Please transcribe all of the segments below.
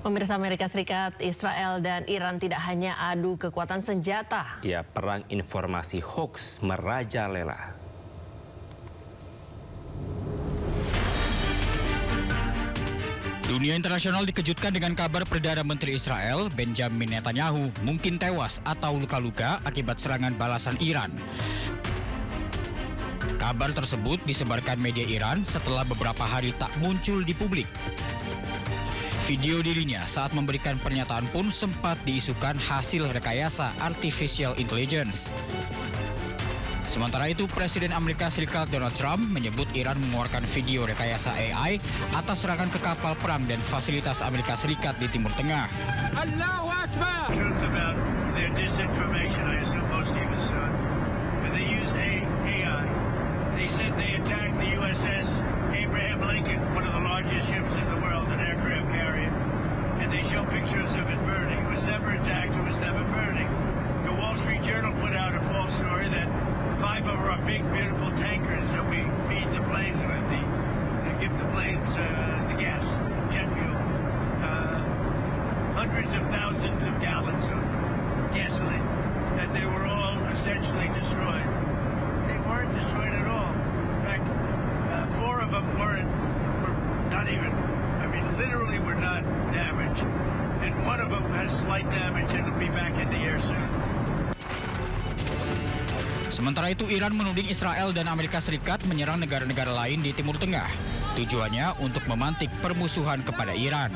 Pemirsa, Amerika Serikat, Israel, dan Iran tidak hanya adu kekuatan senjata. Ya, perang informasi hoax merajalela. Dunia internasional dikejutkan dengan kabar Perdana Menteri Israel, Benjamin Netanyahu, mungkin tewas atau luka-luka akibat serangan balasan Iran. Kabar tersebut disebarkan media Iran setelah beberapa hari tak muncul di publik. Video dirinya saat memberikan pernyataan pun sempat diisukan hasil rekayasa artificial intelligence. Sementara itu, Presiden Amerika Serikat Donald Trump menyebut Iran mengeluarkan video rekayasa AI atas serangan ke kapal perang dan fasilitas Amerika Serikat di Timur Tengah. Allahu Akbar! Truth about their disinformation, I assume most even saw. When they use AI, they said they attacked the USS Abraham Lincoln, one of the largest ships in the world, an aircraft carrier, and they show pictures of it burning. It was never attacked, it was never burning. The Wall Street Journal put out a false story that 5 of our big, beautiful tankers that we feed the planes with, give the planes the gas, jet fuel, hundreds of thousands of gallons of gasoline, that they were all essentially destroyed. They weren't destroyed at all. In fact, 4 of them were not even, literally were not damaged. And 1 of them has slight damage and will be back in the air soon. Sementara itu, Iran menuding Israel dan Amerika Serikat menyerang negara-negara lain di Timur Tengah. Tujuannya untuk memantik permusuhan kepada Iran.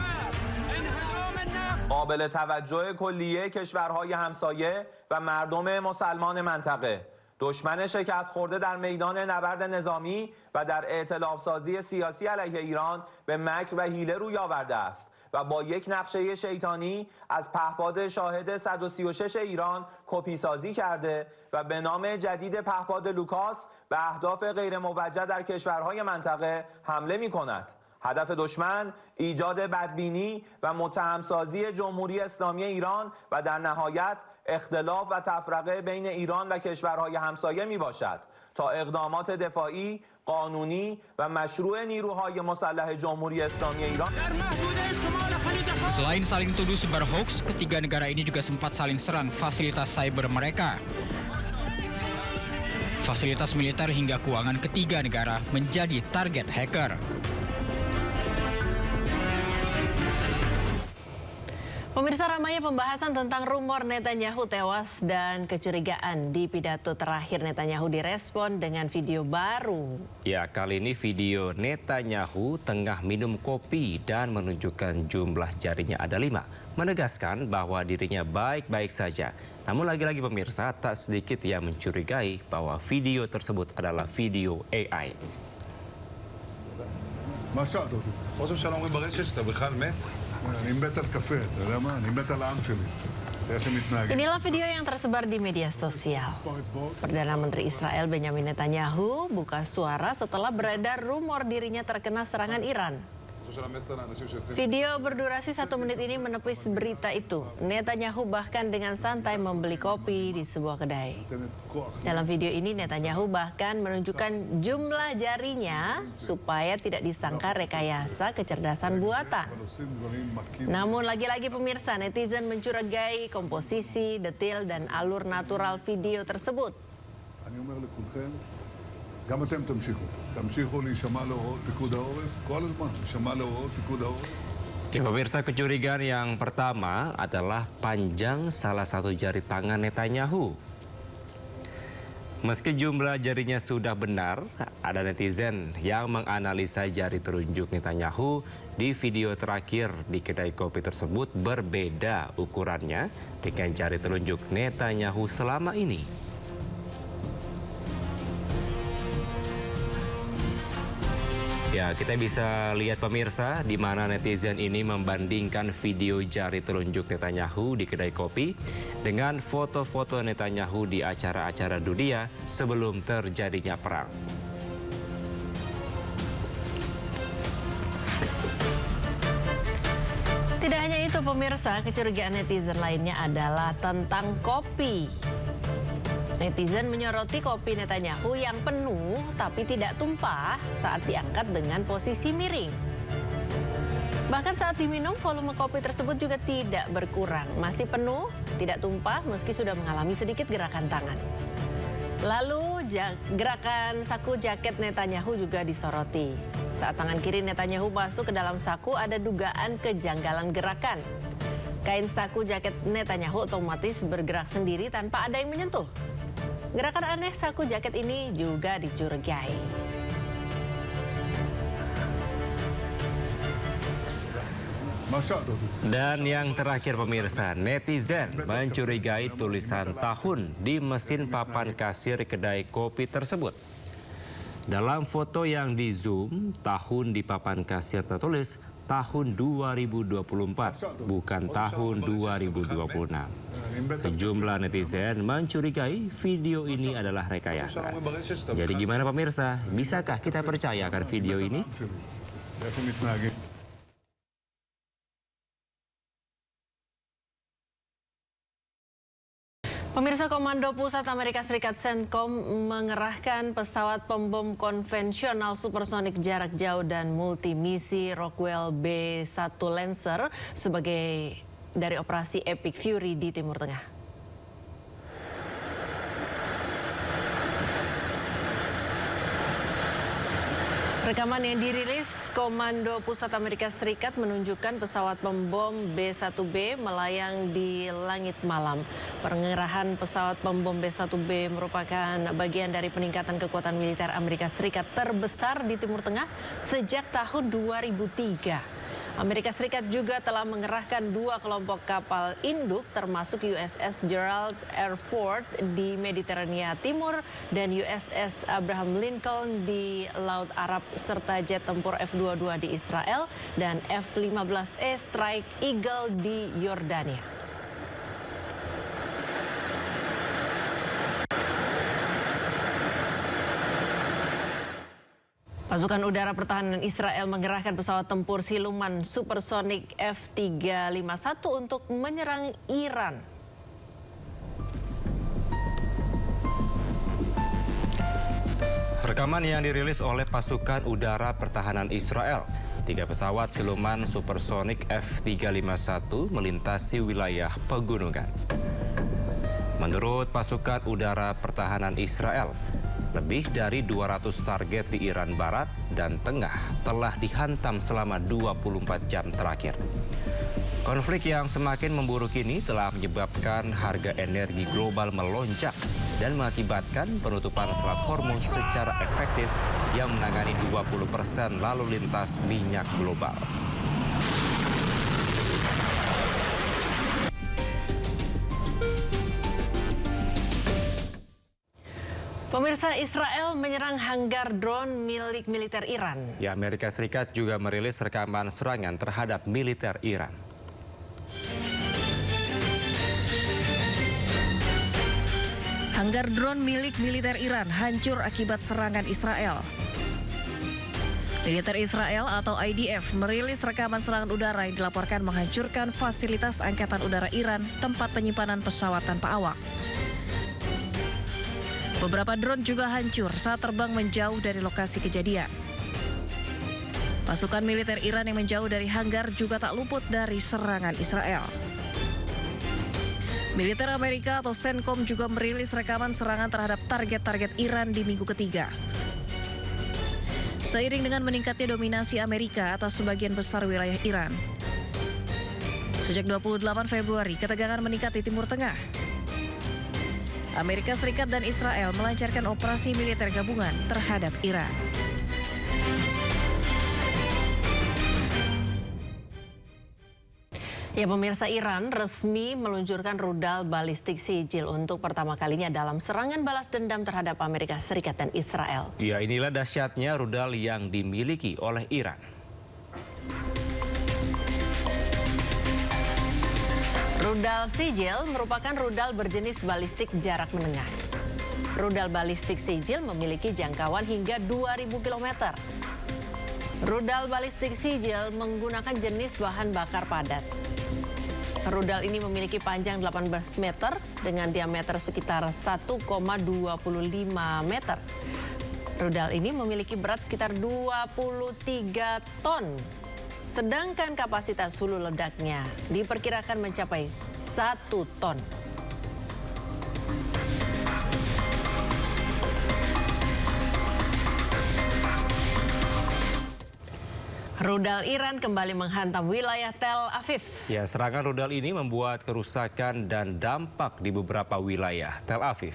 قابل توجه کلیه کشورهای همسایه و مردم مسلمان منطقه. دشمن شکست خورده در میدان نبرد نظامی و در ائتلاف سازی سیاسی علیه ایران به مکر و حیله روی آورده است و با یک نقشه شیطانی از پهپاد شاهد 136 ایران کپی سازی کرده و به نام جدید پهپاد لوکاس به اهداف غیر موجه در کشورهای منطقه حمله می کند. هدف دشمن ایجاد بدبینی و متهمسازی جمهوری اسلامی ایران و در نهایت اختلاف و تفرقه بین ایران و کشورهای همسایه می باشد تا اقدامات دفاعی، قانونی و مشروع نیروهای مسلح جمهوری اسلامی ایران. Selain saling tuduh sebar hoax, ketiga negara ini juga sempat saling serang fasilitas cyber mereka. Fasilitas militer hingga keuangan ketiga negara menjadi target hacker. Pemirsa, ramainya pembahasan tentang rumor Netanyahu tewas dan kecurigaan di pidato terakhir Netanyahu direspon dengan video baru. Ya, kali ini video Netanyahu tengah minum kopi dan menunjukkan jumlah jarinya ada 5. Menegaskan bahwa dirinya baik-baik saja. Namun lagi-lagi pemirsa, tak sedikit yang mencurigai bahwa video tersebut adalah video AI. ראש הממשלה אומרים ברשת שאתה בכלל מת? אני מת על קפה, אתה יודע מה? אני מת על העם שלי. Inilah video yang tersebar di media sosial. Perdana Menteri Israel Benjamin Netanyahu buka suara setelah beredar rumor dirinya terkena serangan Iran. Video berdurasi 1 menit ini menepis berita itu. Netanyahu bahkan dengan santai membeli kopi di sebuah kedai. Dalam video ini Netanyahu bahkan menunjukkan jumlah jarinya supaya tidak disangka rekayasa kecerdasan buatan. Namun lagi-lagi pemirsa, netizen mencurigai komposisi, detail, dan alur natural video tersebut. גם אתם תמשיכו להישמע להוראות פיקוד העורף, כל הזמן, להישמע להוראות פיקוד העורף. Ya, pemirsa, kecurigaan yang pertama adalah panjang salah satu jari tangan Netanyahu. Meski jumlah jarinya sudah benar, ada netizen yang menganalisa jari telunjuk Netanyahu di video terakhir di kedai kopi tersebut berbeda ukurannya dengan jari telunjuk Netanyahu selama ini. Ya, kita bisa lihat pemirsa di mana netizen ini membandingkan video jari telunjuk Netanyahu di kedai kopi dengan foto-foto Netanyahu di acara-acara dunia sebelum terjadinya perang. Tidak hanya itu pemirsa, kecurigaan netizen lainnya adalah tentang kopi. Netizen menyoroti kopi Netanyahu yang penuh tapi tidak tumpah saat diangkat dengan posisi miring. Bahkan saat diminum, volume kopi tersebut juga tidak berkurang. Masih penuh, tidak tumpah meski sudah mengalami sedikit gerakan tangan. Lalu gerakan saku jaket Netanyahu juga disoroti. Saat tangan kiri Netanyahu masuk ke dalam saku, ada dugaan kejanggalan gerakan. Kain saku jaket Netanyahu otomatis bergerak sendiri tanpa ada yang menyentuh. Gerakan aneh saku jaket ini juga dicurigai. Dan yang terakhir pemirsa, netizen mencurigai tulisan tahun di mesin papan kasir kedai kopi tersebut. Dalam foto yang di zoom, tahun di papan kasir tertulis tahun 2024, bukan tahun 2026. Sejumlah netizen mencurigai video ini adalah rekayasa. Jadi gimana pemirsa, bisakah kita percaya akan video ini? Pemirsa, Komando Pusat Amerika Serikat CENTCOM mengerahkan pesawat pembom konvensional supersonik jarak jauh dan multimisi Rockwell B-1 Lancer sebagai dari operasi Epic Fury di Timur Tengah. Rekaman yang dirilis Komando Pusat Amerika Serikat menunjukkan pesawat pembom B-1B melayang di langit malam. Pengerahan pesawat pembom B-1B merupakan bagian dari peningkatan kekuatan militer Amerika Serikat terbesar di Timur Tengah sejak tahun 2003. Amerika Serikat juga telah mengerahkan 2 kelompok kapal induk termasuk USS Gerald R. Ford di Mediterania Timur dan USS Abraham Lincoln di Laut Arab serta jet tempur F-22 di Israel dan F-15E Strike Eagle di Yordania. Pasukan Udara Pertahanan Israel mengerahkan pesawat tempur siluman supersonik F-351 untuk menyerang Iran. Rekaman yang dirilis oleh Pasukan Udara Pertahanan Israel. 3 pesawat siluman supersonik F-351 melintasi wilayah pegunungan. Menurut Pasukan Udara Pertahanan Israel, lebih dari 200 target di Iran Barat dan Tengah telah dihantam selama 24 jam terakhir. Konflik yang semakin memburuk ini telah menyebabkan harga energi global melonjak dan mengakibatkan penutupan Selat Hormuz secara efektif yang menangani 20% lalu lintas minyak global. Pemirsa, Israel menyerang hanggar drone milik militer Iran. Ya, Amerika Serikat juga merilis rekaman serangan terhadap militer Iran. Hanggar drone milik militer Iran hancur akibat serangan Israel. Militer Israel atau IDF merilis rekaman serangan udara yang dilaporkan menghancurkan fasilitas Angkatan Udara Iran, tempat penyimpanan pesawat tanpa awak. Beberapa drone juga hancur saat terbang menjauh dari lokasi kejadian. Pasukan militer Iran yang menjauh dari hanggar juga tak luput dari serangan Israel. Militer Amerika atau CENTCOM juga merilis rekaman serangan terhadap target-target Iran di minggu ketiga. Seiring dengan meningkatnya dominasi Amerika atas sebagian besar wilayah Iran. Sejak 28 Februari, ketegangan meningkat di Timur Tengah. Amerika Serikat dan Israel melancarkan operasi militer gabungan terhadap Iran. Ya, pemirsa, Iran resmi meluncurkan rudal balistik sijil untuk pertama kalinya dalam serangan balas dendam terhadap Amerika Serikat dan Israel. Ya, inilah dahsyatnya rudal yang dimiliki oleh Iran. Rudal sijil merupakan rudal berjenis balistik jarak menengah. Rudal balistik sijil memiliki jangkauan hingga 2.000 km. Rudal balistik sijil menggunakan jenis bahan bakar padat. Rudal ini memiliki panjang 18 meter dengan diameter sekitar 1,25 meter. Rudal ini memiliki berat sekitar 23 ton. Sedangkan kapasitas hulu ledaknya diperkirakan mencapai 1 ton. Rudal Iran kembali menghantam wilayah Tel Aviv. Ya, serangan rudal ini membuat kerusakan dan dampak di beberapa wilayah Tel Aviv.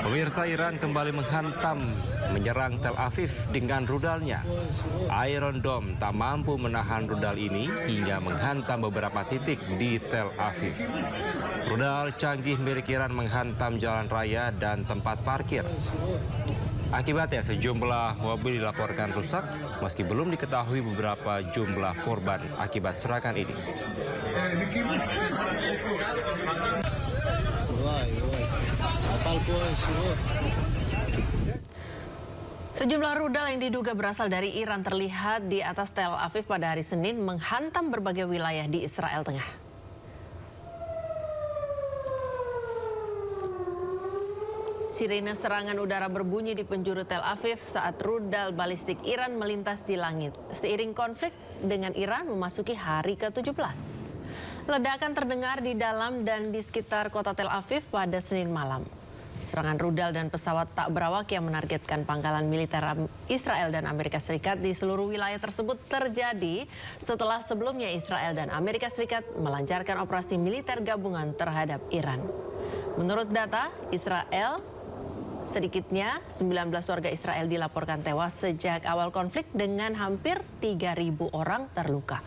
Pemirsa, Iran kembali menyerang Tel Aviv dengan rudalnya. Iron Dome tak mampu menahan rudal ini hingga menghantam beberapa titik di Tel Aviv. Rudal canggih milik Iran menghantam jalan raya dan tempat parkir. Akibatnya sejumlah mobil dilaporkan rusak meski belum diketahui beberapa jumlah korban akibat serangan ini. Sejumlah rudal yang diduga berasal dari Iran terlihat di atas Tel Aviv pada hari Senin menghantam berbagai wilayah di Israel Tengah. Sirene serangan udara berbunyi di penjuru Tel Aviv saat rudal balistik Iran melintas di langit. Seiring konflik dengan Iran memasuki hari ke-17. Ledakan terdengar di dalam dan di sekitar kota Tel Aviv pada Senin malam. Serangan rudal dan pesawat tak berawak yang menargetkan pangkalan militer Israel dan Amerika Serikat di seluruh wilayah tersebut terjadi setelah sebelumnya Israel dan Amerika Serikat melancarkan operasi militer gabungan terhadap Iran. Menurut data Israel, sedikitnya 19 warga Israel dilaporkan tewas sejak awal konflik dengan hampir 3.000 orang terluka.